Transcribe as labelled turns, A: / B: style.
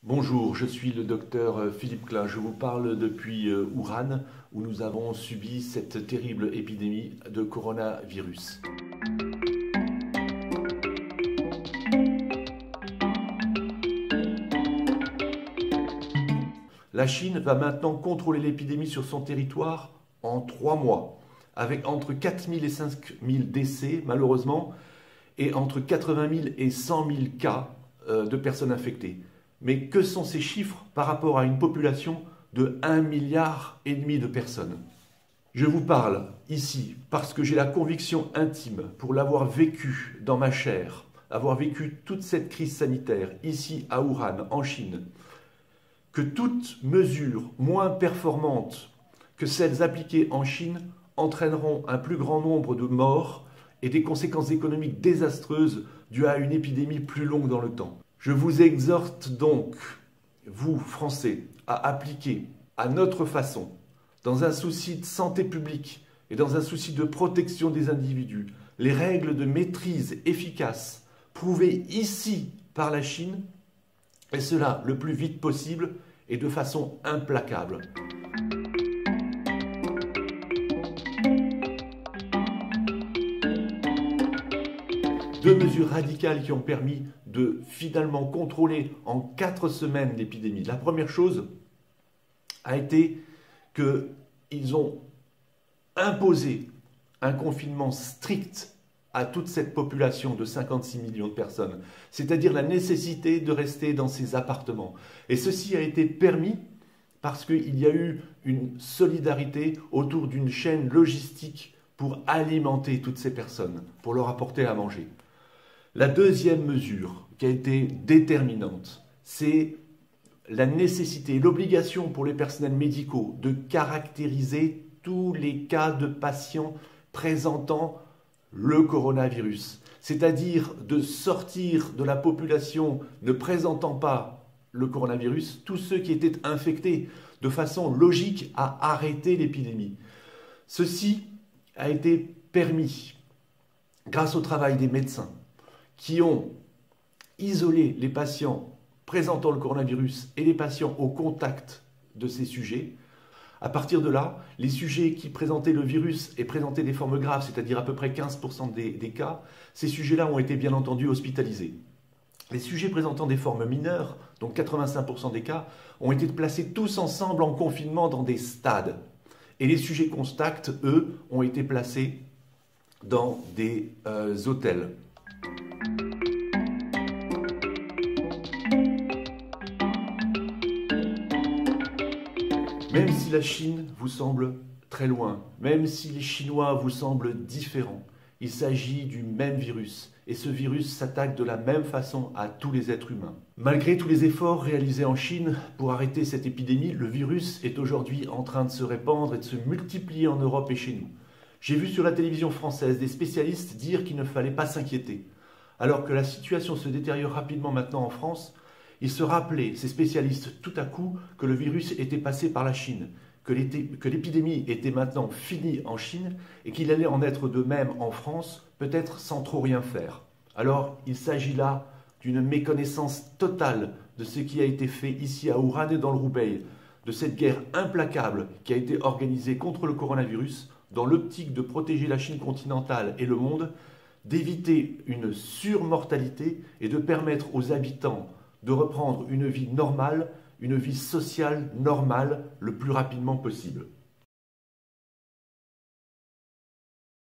A: Bonjour, je suis le docteur Philippe Klein. Je vous parle depuis Wuhan, où nous avons subi cette terrible épidémie de coronavirus. La Chine va maintenant contrôler l'épidémie sur son territoire en 3 mois, avec entre 4 000 et 5 000 décès, malheureusement, et entre 80 000 et 100 000 cas de personnes infectées. Mais que sont ces chiffres par rapport à une population de 1,5 milliard de personnes? Je vous parle ici parce que j'ai la conviction intime, pour l'avoir vécu dans ma chair, avoir vécu toute cette crise sanitaire ici à Wuhan, en Chine, que toute mesure moins performante que celles appliquées en Chine entraîneront un plus grand nombre de morts et des conséquences économiques désastreuses dues à une épidémie plus longue dans le temps. Je vous exhorte donc, vous Français, à appliquer à notre façon, dans un souci de santé publique et dans un souci de protection des individus, les règles de maîtrise efficaces prouvées ici par la Chine, et cela le plus vite possible et de façon implacable. Deux mesures radicales qui ont permis de finalement contrôler en 4 semaines l'épidémie. La première chose a été qu'ils ont imposé un confinement strict à toute cette population de 56 millions de personnes, c'est-à-dire la nécessité de rester dans ces appartements. Et ceci a été permis parce qu'il y a eu une solidarité autour d'une chaîne logistique pour alimenter toutes ces personnes, pour leur apporter à manger. La deuxième mesure qui a été déterminante, c'est la nécessité, l'obligation pour les personnels médicaux de caractériser tous les cas de patients présentant le coronavirus, c'est-à-dire de sortir de la population ne présentant pas le coronavirus tous ceux qui étaient infectés, de façon logique à arrêter l'épidémie. Ceci a été permis grâce au travail des médecins qui ont isolé les patients présentant le coronavirus et les patients au contact de ces sujets. À partir de là, les sujets qui présentaient le virus et présentaient des formes graves, c'est-à-dire à peu près 15% des cas, ces sujets-là ont été bien entendu hospitalisés. Les sujets présentant des formes mineures, donc 85% des cas, ont été placés tous ensemble en confinement dans des stades. Et les sujets contacts, eux, ont été placés dans des hôtels. Même si la Chine vous semble très loin, même si les Chinois vous semblent différents, il s'agit du même virus. Et ce virus s'attaque de la même façon à tous les êtres humains. Malgré tous les efforts réalisés en Chine pour arrêter cette épidémie, le virus est aujourd'hui en train de se répandre et de se multiplier en Europe et chez nous. J'ai vu sur la télévision française des spécialistes dire qu'il ne fallait pas s'inquiéter. Alors que la situation se détériore rapidement maintenant en France, ils se rappelaient, ces spécialistes, tout à coup, que le virus était passé par la Chine, que l'épidémie était maintenant finie en Chine et qu'il allait en être de même en France, peut-être sans trop rien faire. Alors, il s'agit là d'une méconnaissance totale de ce qui a été fait ici à Wuhan et dans le Roubaix, de cette guerre implacable qui a été organisée contre le coronavirus dans l'optique de protéger la Chine continentale et le monde, d'éviter une surmortalité et de permettre aux habitants de reprendre une vie normale, une vie sociale normale le plus rapidement possible.